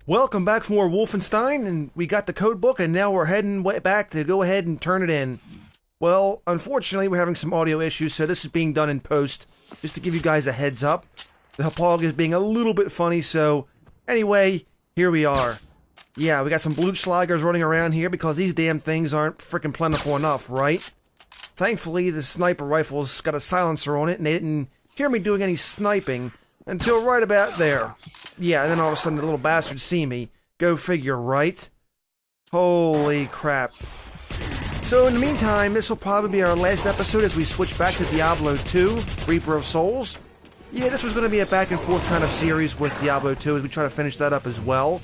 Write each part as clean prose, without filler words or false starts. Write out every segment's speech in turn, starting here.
Welcome back for more Wolfenstein, and we got the code book, and now we're heading way back to go ahead and turn it in. Well, unfortunately, we're having some audio issues, so this is being done in post, just to give you guys a heads up. The Hapog is being a little bit funny, so anyway, here we are. Yeah, we got some Blutschlagers running around here because these damn things aren't freaking plentiful enough, right? Thankfully, the sniper rifle's got a silencer on it, and they didn't hear me doing any sniping until right about there. Yeah, and then all of a sudden the little bastards see me. Go figure, right? Holy crap. So in the meantime, this will probably be our last episode as we switch back to Diablo 2, Reaper of Souls. Yeah, this was going to be a back and forth kind of series with Diablo 2 as we try to finish that up as well.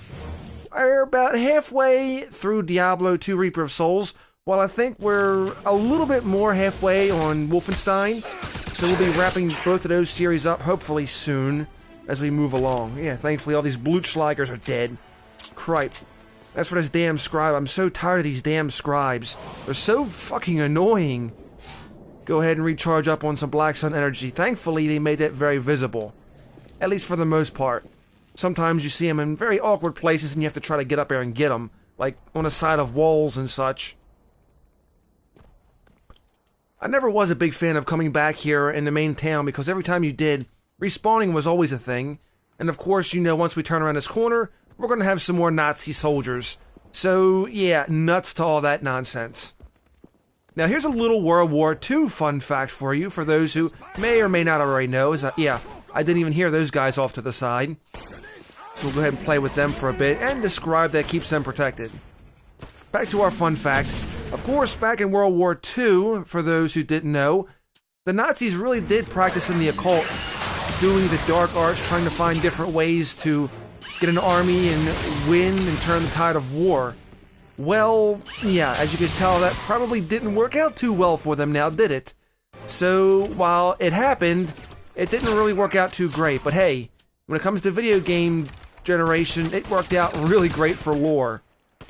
We're about halfway through Diablo 2, Reaper of Souls, while I think we're a little bit more halfway on Wolfenstein. So we'll be wrapping both of those series up hopefully soon as we move along. Yeah, thankfully all these Blutschlagers are dead. Cripe. That's for this damn scribe. I'm so tired of these damn scribes. They're so fucking annoying. Go ahead and recharge up on some Blackstone energy. Thankfully they made that very visible. At least for the most part. Sometimes you see them in very awkward places and you have to try to get up there and get them. Like on the side of walls and such. I never was a big fan of coming back here in the main town because every time you did, respawning was always a thing. And of course, you know, once we turn around this corner, we're going to have some more Nazi soldiers. So, yeah, nuts to all that nonsense. Now, here's a little World War II fun fact for you, for those who may or may not already know. Yeah, I didn't even hear those guys off to the side. So we'll go ahead and play with them for a bit and describe that keeps them protected. Back to our fun fact. Of course, back in World War II, for those who didn't know, the Nazis really did practice in the occult, doing the dark arts, trying to find different ways to get an army and win and turn the tide of war. Well, yeah, as you can tell, that probably didn't work out too well for them now, did it? So, while it happened, it didn't really work out too great. But hey, when it comes to video game generation, it worked out really great for lore,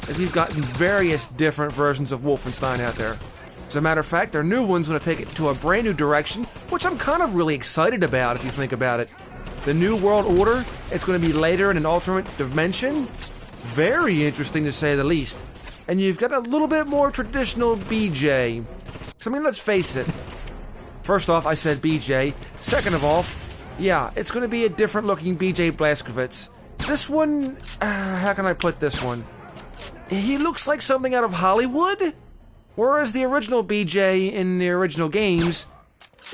as we've gotten various different versions of Wolfenstein out there. As a matter of fact, our new one's going to take it to a brand new direction, which I'm kind of really excited about if you think about it. The New World Order, it's going to be later in an alternate dimension. Very interesting to say the least. And you've got a little bit more traditional BJ. So I mean, let's face it. First off, I said BJ. Second of all, yeah, it's going to be a different looking BJ Blazkowicz. This one, how can I put this one? He looks like something out of Hollywood, whereas the original BJ in the original games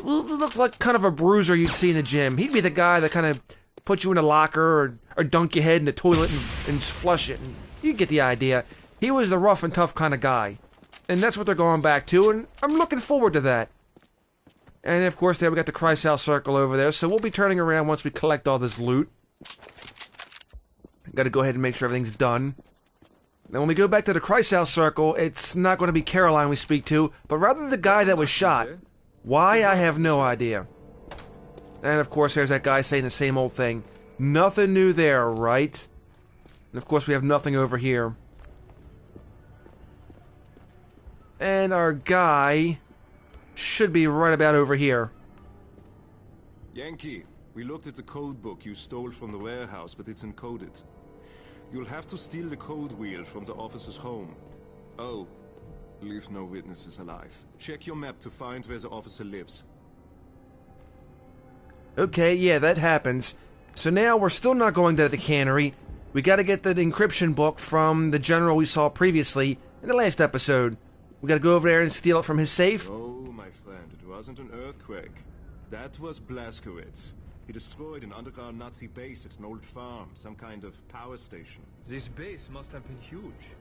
looks like kind of a bruiser you'd see in the gym. He'd be the guy that kind of put you in a locker or dunk your head in the toilet and flush it. And you get the idea. He was the rough and tough kind of guy. And that's what they're going back to, and I'm looking forward to that. And of course, there we got the Kreisau Circle over there, so we'll be turning around once we collect all this loot. Gotta go ahead and make sure everything's done. Now, when we go back to the Kreisau Circle, it's not going to be Caroline we speak to, but rather the guy that was shot. Why, I have no idea. And of course, there's that guy saying the same old thing. Nothing new there, right? And of course, we have nothing over here. And our guy should be right about over here. Yankee, we looked at the code book you stole from the warehouse, but it's encoded. You'll have to steal the code wheel from the officer's home. Oh, leave no witnesses alive. Check your map to find where the officer lives. Okay, yeah, that happens. So now we're still not going to the cannery. We gotta get the encryption book from the general we saw previously in the last episode. We gotta go over there and steal it from his safe. Oh, my friend, it wasn't an earthquake. That was Blazkowicz. He destroyed an underground Nazi base at an old farm, some kind of power station. This base must have been huge.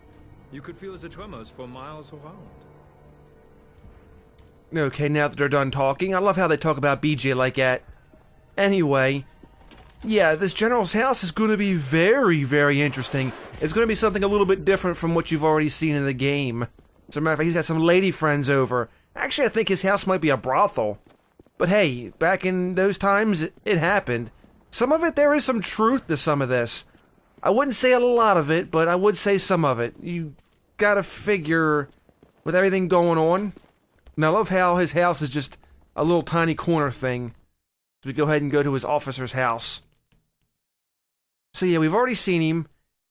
You could feel the tremors for miles around. Okay, now that they're done talking, I love how they talk about BJ like that. Anyway, yeah, this general's house is going to be very, very interesting. It's going to be something a little bit different from what you've already seen in the game. As a matter of fact, he's got some lady friends over. Actually, I think his house might be a brothel. But hey, back in those times, it happened. Some of it, there is some truth to some of this. I wouldn't say a lot of it, but I would say some of it. You gotta figure, with everything going on. And I love how his house is just a little tiny corner thing. So we go ahead and go to his officer's house. So yeah, we've already seen him.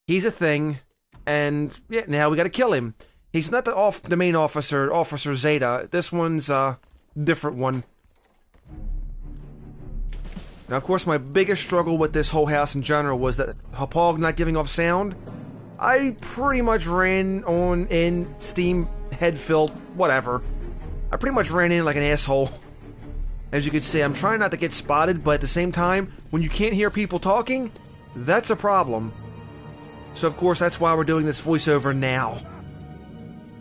He's a thing, and yeah, now we gotta kill him. He's not the main officer, Officer Zetta. This one's a different one. Now, of course, my biggest struggle with this whole house in general was that Hauppauge not giving off sound. I pretty much ran on in steam, head filled, whatever. I pretty much ran in like an asshole. As you can see, I'm trying not to get spotted, but at the same time, when you can't hear people talking, that's a problem. So, of course, that's why we're doing this voiceover now.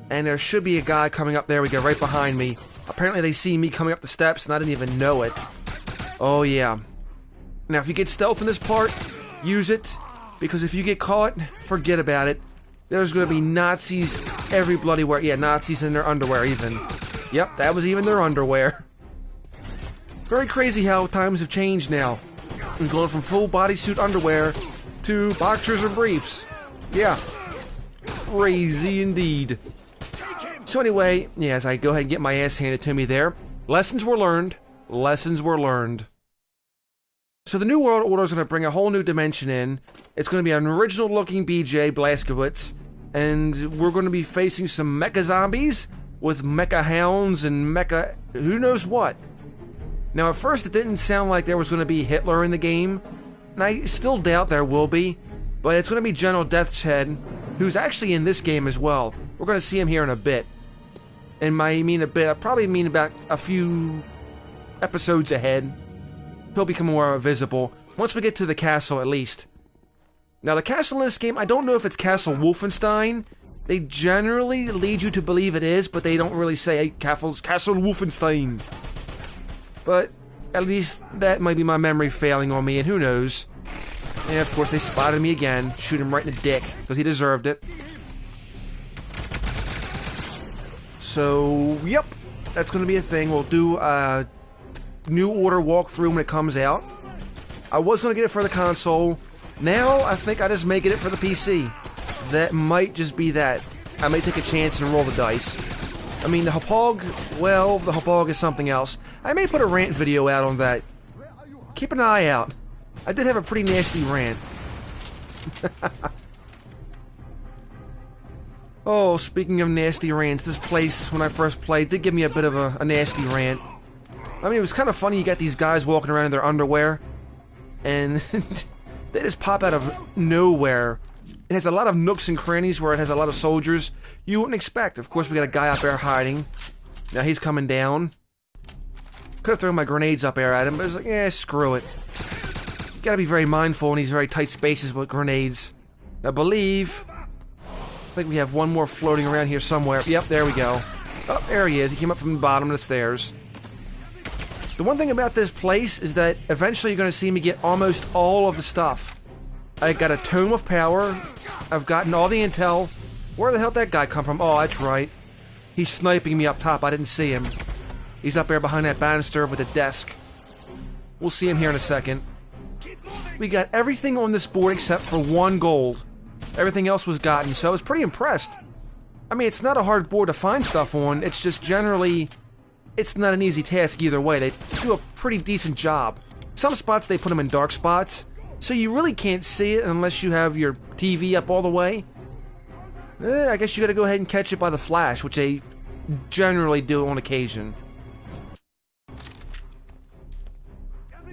And there should be a guy coming up. There we go, right behind me. Apparently they see me coming up the steps, and I didn't even know it. Oh, yeah. Now, if you get stealth in this part, use it. Because if you get caught, forget about it. There's going to be Nazis every bloody where. Yeah, Nazis in their underwear, even. Yep, that was even their underwear. Very crazy how times have changed now. We're going from full bodysuit underwear to boxers or briefs. Yeah. Crazy indeed. So anyway, yeah, as I go ahead and get my ass handed to me there, lessons were learned. Lessons were learned. So the New World Order is going to bring a whole new dimension in. It's going to be an original-looking BJ, Blazkowicz, and we're going to be facing some mecha zombies with mecha hounds and mecha who knows what. Now, at first, it didn't sound like there was going to be Hitler in the game, and I still doubt there will be, but it's going to be General Deathshead, who's actually in this game as well. We're going to see him here in a bit. And I mean a bit, I probably mean about a few episodes ahead. He'll become more visible, once we get to the castle at least. Now the castle in this game, I don't know if it's Castle Wolfenstein. They generally lead you to believe it is, but they don't really say, hey, Castle Wolfenstein. But at least that might be my memory failing on me, and who knows. And of course they spotted me again, shoot him right in the dick, because he deserved it. So, yep, that's going to be a thing. We'll do a New Order walkthrough when it comes out. I was going to get it for the console. Now, I think I just may get it for the PC. That might just be that. I may take a chance and roll the dice. I mean, the Hauppauge, well, the Hauppauge is something else. I may put a rant video out on that. Keep an eye out. I did have a pretty nasty rant. Oh, speaking of nasty rants, this place, when I first played, did give me a bit of a nasty rant. I mean, it was kind of funny. You got these guys walking around in their underwear, and they just pop out of nowhere. It has a lot of nooks and crannies where it has a lot of soldiers you wouldn't expect. Of course, we got a guy up there hiding. Now he's coming down. Could have thrown my grenades up there at him, but I was like, eh, screw it. You gotta be very mindful in these very tight spaces with grenades. I think we have one more floating around here somewhere. Yep, there we go. Oh, there he is. He came up from the bottom of the stairs. The one thing about this place is that eventually you're going to see me get almost all of the stuff. I got a Tome of Power. I've gotten all the intel. Where the hell did that guy come from? Oh, that's right. He's sniping me up top. I didn't see him. He's up there behind that banister with a desk. We'll see him here in a second. We got everything on this board except for 1 gold. Everything else was gotten, so I was pretty impressed. I mean, it's not a hard board to find stuff on. It's just generally, it's not an easy task either way. They do a pretty decent job. Some spots, they put them in dark spots, so you really can't see it unless you have your TV up all the way. I guess you gotta go ahead and catch it by the flash, which they generally do on occasion.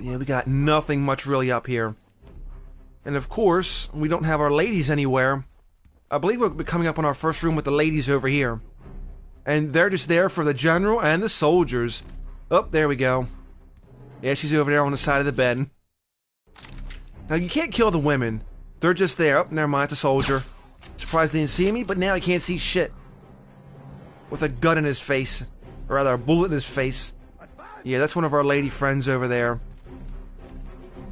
Yeah, we got nothing much really up here. And of course, we don't have our ladies anywhere. I believe we'll be coming up on our first room with the ladies over here. And they're just there for the general and the soldiers. Oh, there we go. Yeah, she's over there on the side of the bed. Now, you can't kill the women. They're just there. Oh, never mind, it's a soldier. Surprised they didn't see me, but now he can't see shit. With a gun in his face. Or rather, a bullet in his face. Yeah, that's one of our lady friends over there.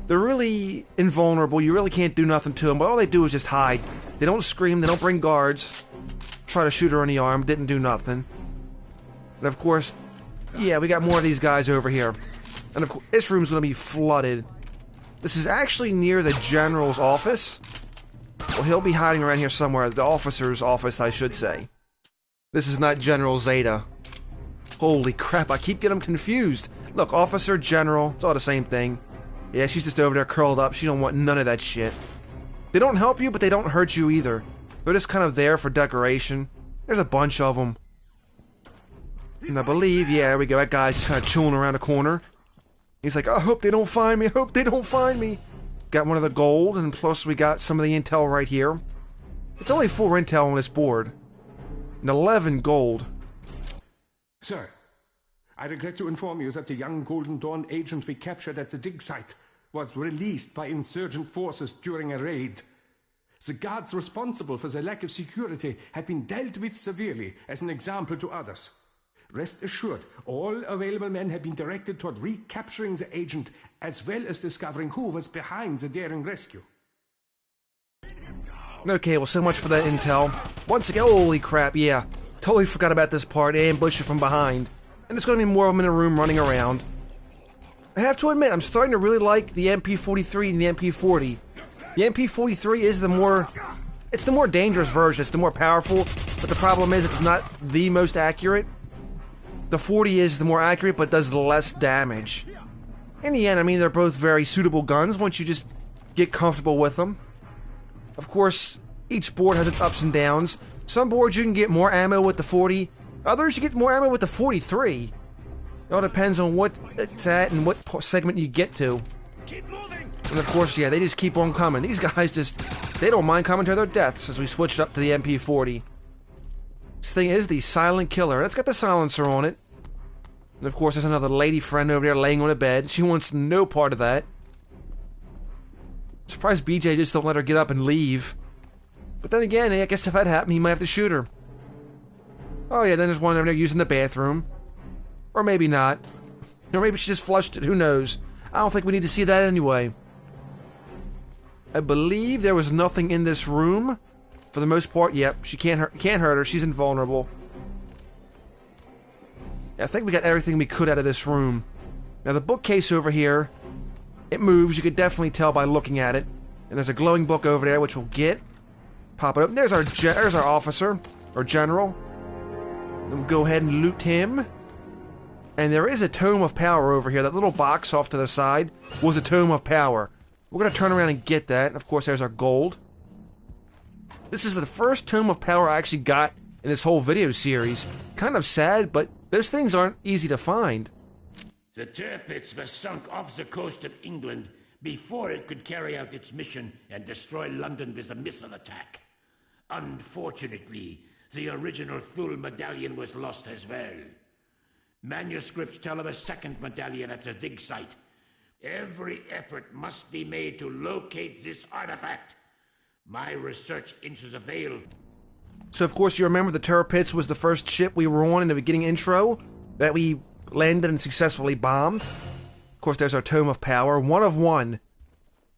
They're really invulnerable. You really can't do nothing to them, but all they do is just hide. They don't scream, they don't bring guards. Try to shoot her in the arm, didn't do nothing. And of course, yeah, we got more of these guys over here. And of course, this room's gonna be flooded. This is actually near the general's office. Well, he'll be hiding around here somewhere. The officer's office, I should say. This is not General Zetta. Holy crap, I keep getting them confused. Look, officer, general, it's all the same thing. Yeah, she's just over there curled up. She don't want none of that shit. They don't help you, but they don't hurt you either. They're just kind of there for decoration. There's a bunch of them. And I believe, yeah, there we go. That guy's just kind of chilling around the corner. He's like, I hope they don't find me. I hope they don't find me. Got one of the gold, and plus we got some of the intel right here. It's only 4 intel on this board. And 11 gold. Sir, I regret to inform you that the young Golden Dawn agent we captured at the dig site was released by insurgent forces during a raid. The guards responsible for the lack of security had been dealt with severely as an example to others. Rest assured, all available men have been directed toward recapturing the agent, as well as discovering who was behind the daring rescue. Okay, well, so much for that intel. Once again, holy crap, yeah. Totally forgot about this part, ambush from behind. And there's going to be more of them in a room running around. I have to admit, I'm starting to really like the MP43 and the MP40. The MP43 is the more... It's the more dangerous version, it's the more powerful, but the problem is it's not the most accurate. The 40 is the more accurate, but does less damage. In the end, I mean, they're both very suitable guns once you just get comfortable with them. Of course, each board has its ups and downs. Some boards you can get more ammo with the 40, others you get more ammo with the 43. It all depends on what it's at and what segment you get to. And of course, yeah, they just keep on coming. These guys just, they don't mind coming to their deaths as we switched up to the MP40. This thing is the Silent Killer. It's got the silencer on it. And of course, there's another lady friend over there laying on a bed. She wants no part of that. Surprised BJ just don't let her get up and leave. But then again, I guess if that happened, he might have to shoot her. Oh yeah, then there's one over there using the bathroom. Or maybe not. Or maybe she just flushed it, who knows. I don't think we need to see that anyway. I believe there was nothing in this room. For the most part, yep, she can't hurt her, she's invulnerable. Yeah, I think we got everything we could out of this room. Now the bookcase over here, it moves, you could definitely tell by looking at it. And there's a glowing book over there, which we'll get. Pop it up. There's our officer, or general. Then we'll go ahead and loot him. And there is a Tome of Power over here. That little box off to the side was a Tome of Power. We're going to turn around and get that. And of course, there's our gold. This is the first Tome of Power I actually got in this whole video series. Kind of sad, but those things aren't easy to find. The Tirpitz was sunk off the coast of England before it could carry out its mission and destroy London with a missile attack. Unfortunately, the original Thule medallion was lost as well. Manuscripts tell of a second medallion at the dig site. Every effort must be made to locate this artifact. My research into the Vale. So of course you remember the Tirpitz was the first ship we were on in the beginning intro that we landed and successfully bombed. Of course there's our Tome of Power, 1 of 1.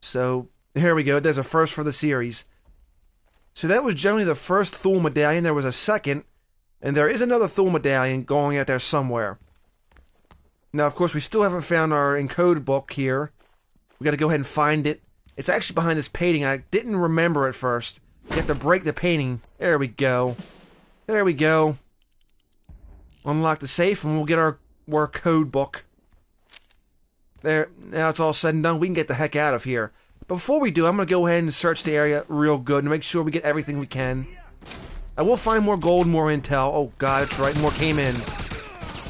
So here we go, there's a first for the series. So that was generally the first Thule medallion. There was a second, and there is another Thule medallion going out there somewhere. Now, of course, we still haven't found our encode book here. We got to go ahead and find it. It's actually behind this painting. I didn't remember at first. You have to break the painting. There we go. There we go. Unlock the safe, and we'll get our code book. There. Now it's all said and done. We can get the heck out of here. But before we do, I'm going to go ahead and search the area real good and make sure we get everything we can. I will find more gold, more intel. Oh god, that's right, more came in.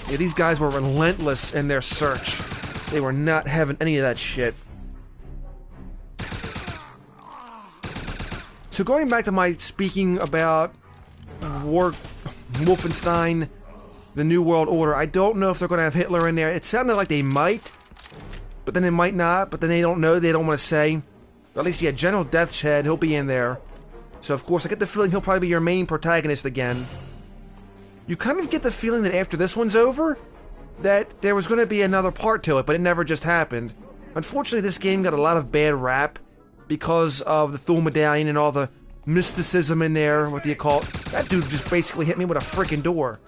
Yeah, these guys were relentless in their search. They were not having any of that shit. So going back to my speaking about Wolfenstein, the New World Order, I don't know if they're going to have Hitler in there. It sounded like they might, but then they might not, but then they don't know, they don't want to say. But at least, yeah, General Deathshead, he'll be in there. So of course, I get the feeling he'll probably be your main protagonist again. You kind of get the feeling that after this one's over, that there was going to be another part to it, but it never just happened. Unfortunately, this game got a lot of bad rap because of the Thule medallion and all the mysticism in there with the occult. That dude just basically hit me with a freaking door.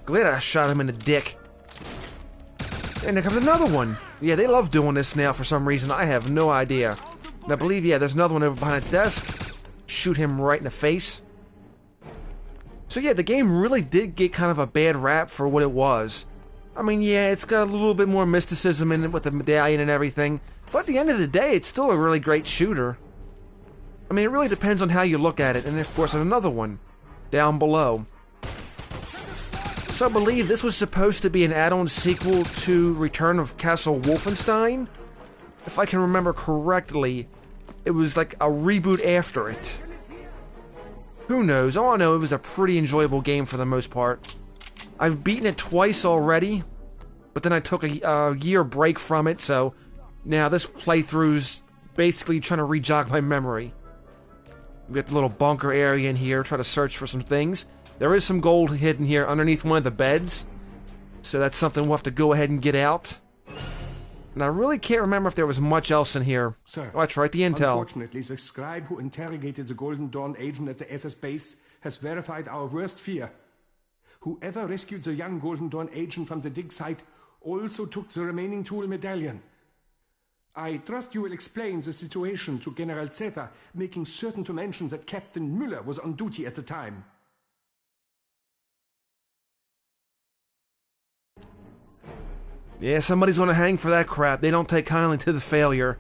Glad I shot him in the dick. And there comes another one. Yeah, they love doing this now for some reason. I have no idea. And I believe, yeah, there's another one over behind the desk. Shoot him right in the face. So yeah, the game really did get kind of a bad rap for what it was. I mean, yeah, it's got a little bit more mysticism in it with the medallion and everything. But at the end of the day, it's still a really great shooter. I mean, it really depends on how you look at it. And of course, another one down below. So I believe this was supposed to be an add-on sequel to Return of Castle Wolfenstein. If I can remember correctly, it was like a reboot after it. Who knows? All I know, it was a pretty enjoyable game for the most part. I've beaten it twice already, but then I took a year break from it, so now this playthrough's basically trying to re-jog my memory. We got the little bunker area in here, try to search for some things. There is some gold hidden here underneath one of the beds, so that's something we'll have to go ahead and get out. And I really can't remember if there was much else in here. Sir, oh, that's right, the intel. Unfortunately, the scribe who interrogated the Golden Dawn agent at the SS base has verified our worst fear. Whoever rescued the young Golden Dawn agent from the dig site also took the remaining tool medallion. I trust you will explain the situation to General Zetta, making certain to mention that Captain Müller was on duty at the time. Yeah, somebody's gonna hang for that crap. They don't take kindly to the failure.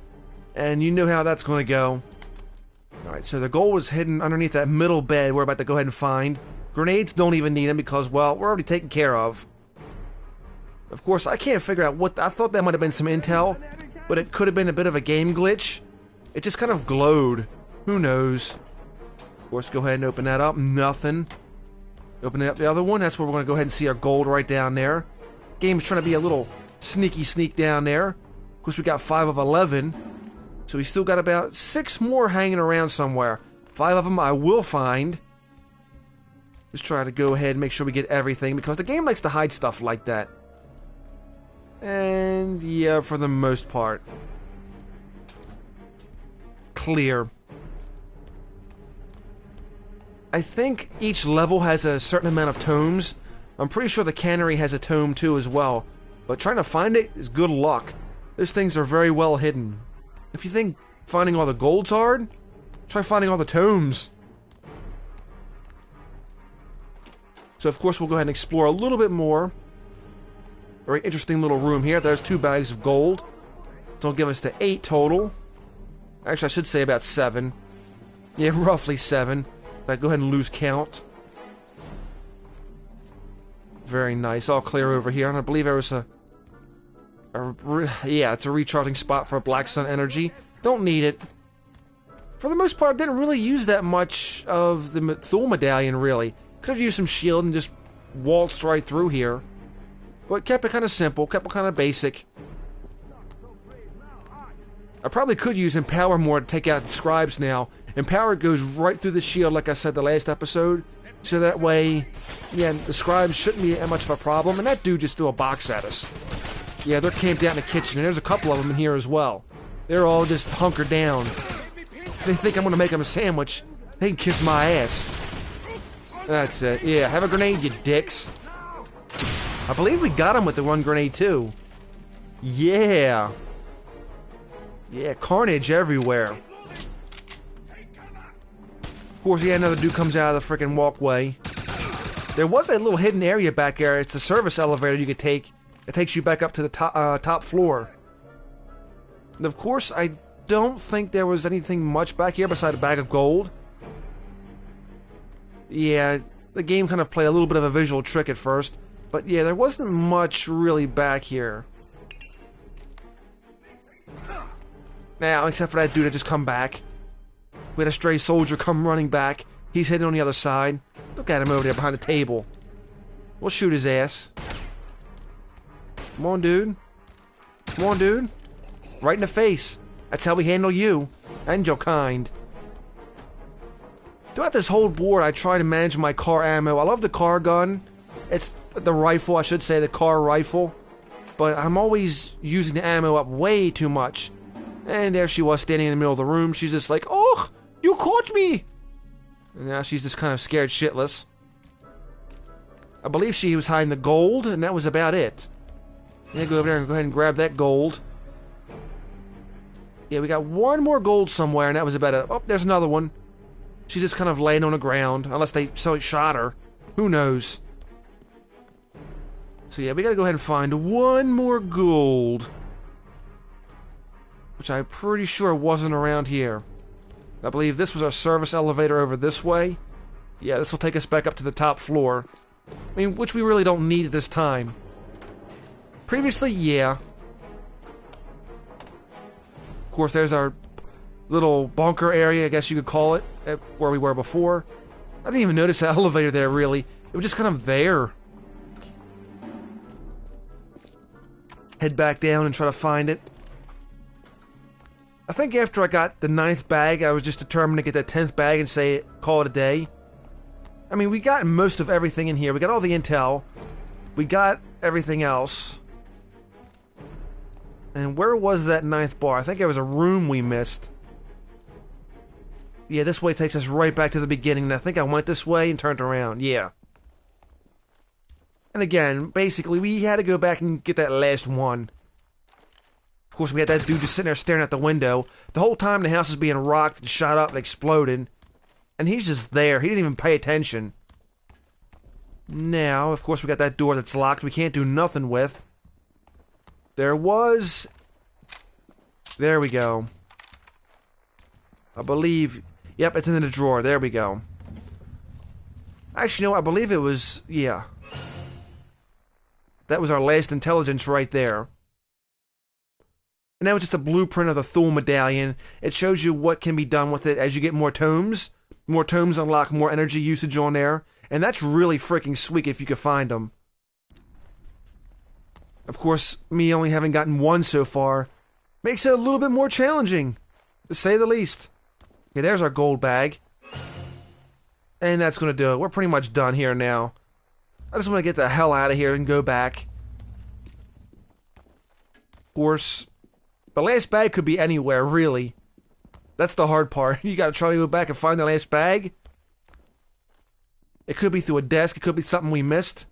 And you know how that's gonna go. Alright, so the gold is hidden underneath that middle bed we're about to go ahead and find. Grenades don't even need them because, well, we're already taken care of. Of course, I can't figure out what... I thought that might have been some intel, but it could have been a bit of a game glitch. It just kind of glowed. Who knows? Of course, go ahead and open that up. Nothing. Open up the other one. That's where we're going to go ahead and see our gold right down there. Game's trying to be a little sneak down there. Of course, we got 5 of 11. So we still got about 6 more hanging around somewhere. 5 of them I will find. Just try to go ahead and make sure we get everything, because the game likes to hide stuff like that. And yeah, for the most part. Clear. I think each level has a certain amount of tomes. I'm pretty sure the cannery has a tome too as well. But trying to find it is good luck. Those things are very well hidden. If you think finding all the gold's hard, try finding all the tomes. So of course we'll go ahead and explore a little bit more. Very interesting little room here. There's 2 bags of gold. So it'll give us to 8 total. Actually, I should say about 7. Yeah, roughly 7. I go ahead and lose count. Very nice. All clear over here. And I believe there was yeah, it's a recharging spot for Blackstone energy. Don't need it. For the most part, didn't really use that much of the Thule medallion, really. Could have used some shield and just waltzed right through here. But kept it kind of simple, kept it kind of basic. I probably could use Empower more to take out the scribes now. Empower goes right through the shield, like I said the last episode. So that way, yeah, the scribes shouldn't be that much of a problem. And that dude just threw a box at us. Yeah, they're camped out in the kitchen, and there's a couple of them in here as well. They're all just hunkered down. They think I'm gonna make them a sandwich. They can kiss my ass. That's it. Yeah, have a grenade, you dicks. I believe we got him with the 1 grenade, too. Yeah. Yeah, carnage everywhere. Of course, yeah, another dude comes out of the freaking walkway. There was a little hidden area back there. It's a service elevator you could take. It takes you back up to the top floor. And of course, I don't think there was anything much back here beside a bag of gold. Yeah, the game kind of played a little bit of a visual trick at first. But yeah, there wasn't much really back here. Now, except for that dude that just come back. We had a stray soldier come running back. He's hidden on the other side. Look at him over there behind the table. We'll shoot his ass. Come on, dude. Come on, dude. Right in the face. That's how we handle you. And your kind. Throughout this whole board, I try to manage my car ammo. I love the car gun. It's the rifle, I should say, the car rifle. But I'm always using the ammo up way too much. And there she was standing in the middle of the room. She's just like, "Oh, you caught me!" And now she's just kind of scared shitless. I believe she was hiding the gold, and that was about it. Yeah, go over there and go ahead and grab that gold. Yeah, we got 1 more gold somewhere, and that was about it. Oh, there's another one. She's just kind of laying on the ground, unless they shot her. Who knows? So yeah, we gotta go ahead and find 1 more gold. Which I'm pretty sure wasn't around here. I believe this was our service elevator over this way. Yeah, this will take us back up to the top floor. I mean, which we really don't need at this time. Previously, yeah. Of course, there's our little bunker area, I guess you could call it, where we were before. I didn't even notice the elevator there, really. It was just kind of there. Head back down and try to find it. I think after I got the 9th bag, I was just determined to get that 10th bag and say, call it a day. I mean, we got most of everything in here. We got all the intel. We got everything else. And where was that 9th bar? I think it was a room we missed. Yeah, this way takes us right back to the beginning. And I think I went this way and turned around. Yeah. And again, basically, we had to go back and get that last one. Of course, we had that dude just sitting there staring out the window. The whole time the house is being rocked and shot up and exploded. And he's just there. He didn't even pay attention. Now, of course, we got that door that's locked. We can't do nothing with. There was... There we go. I believe... Yep, it's in the drawer. There we go. Actually, no, I believe it was... Yeah. That was our last intelligence right there. And that was just a blueprint of the Thule medallion. It shows you what can be done with it as you get more tomes. More tomes unlock more energy usage on there. And that's really freaking sweet if you could find them. Of course, me only having gotten one so far makes it a little bit more challenging, to say the least. Okay, there's our gold bag. And that's going to do it. We're pretty much done here now. I just want to get the hell out of here and go back. Of course, the last bag could be anywhere, really. That's the hard part. You gotta try to go back and find the last bag. It could be through a desk, it could be something we missed.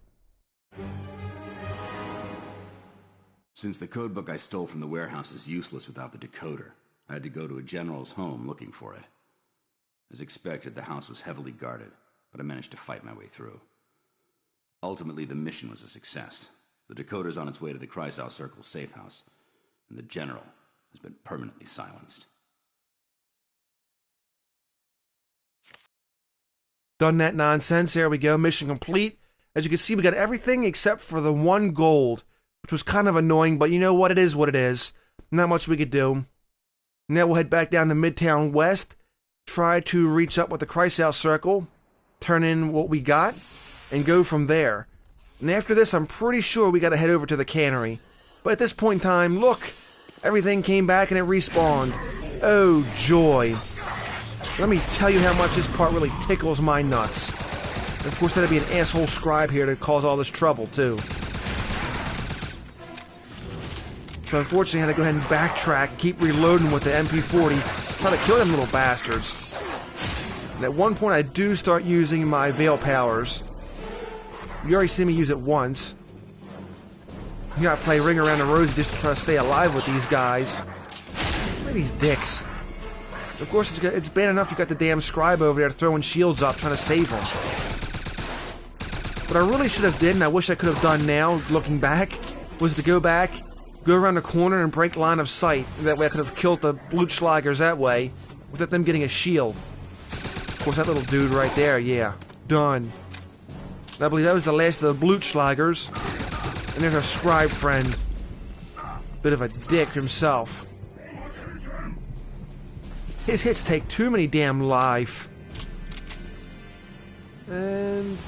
Since the codebook I stole from the warehouse is useless without the decoder, I had to go to a general's home looking for it. As expected, the house was heavily guarded, but I managed to fight my way through. Ultimately, the mission was a success. The decoder's on its way to the Kreisau Circle safe house, and the general has been permanently silenced. Done that nonsense. There we go. Mission complete. As you can see, we got everything except for the one gold, which was kind of annoying, but you know what? It is what it is. Not much we could do. Now we'll head back down to Midtown West, try to reach up with the Kreisau Circle, turn in what we got, and go from there. And after this, I'm pretty sure we gotta head over to the cannery. But at this point in time, look! Everything came back and it respawned. Oh, joy. Let me tell you how much this part really tickles my nuts. And of course, that'd be an asshole scribe here to cause all this trouble, too. So unfortunately, I had to go ahead and backtrack, keep reloading with the MP40, try to kill them little bastards. And at one point, I do start using my Veil powers. You already see me use it once. You gotta play Ring Around the Rosie just to try to stay alive with these guys. Look at these dicks. Of course, it's bad enough you got the damn scribe over there throwing shields up, trying to save them. What I really should have did, and I wish I could have done now, looking back, was to go back, go around the corner and break line of sight. That way I could have killed the Blutschlagers that way, without them getting a shield. Of course, that little dude right there, yeah. Done. I believe that was the last of the Blutschlagers. And there's our scribe friend. Bit of a dick himself. His hits take too many damn life. And...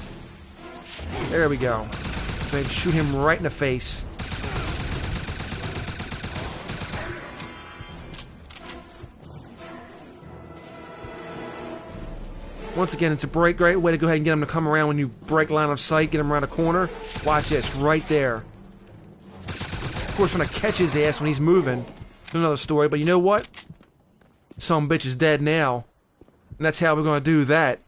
there we go. Go ahead and shoot him right in the face. Once again, it's a great way to go ahead and get him to come around when you break line of sight, get him around a corner. Watch this, right there. Of course, when I catch his ass when he's moving, it's another story, but you know what? Some bitch is dead now. And that's how we're gonna do that.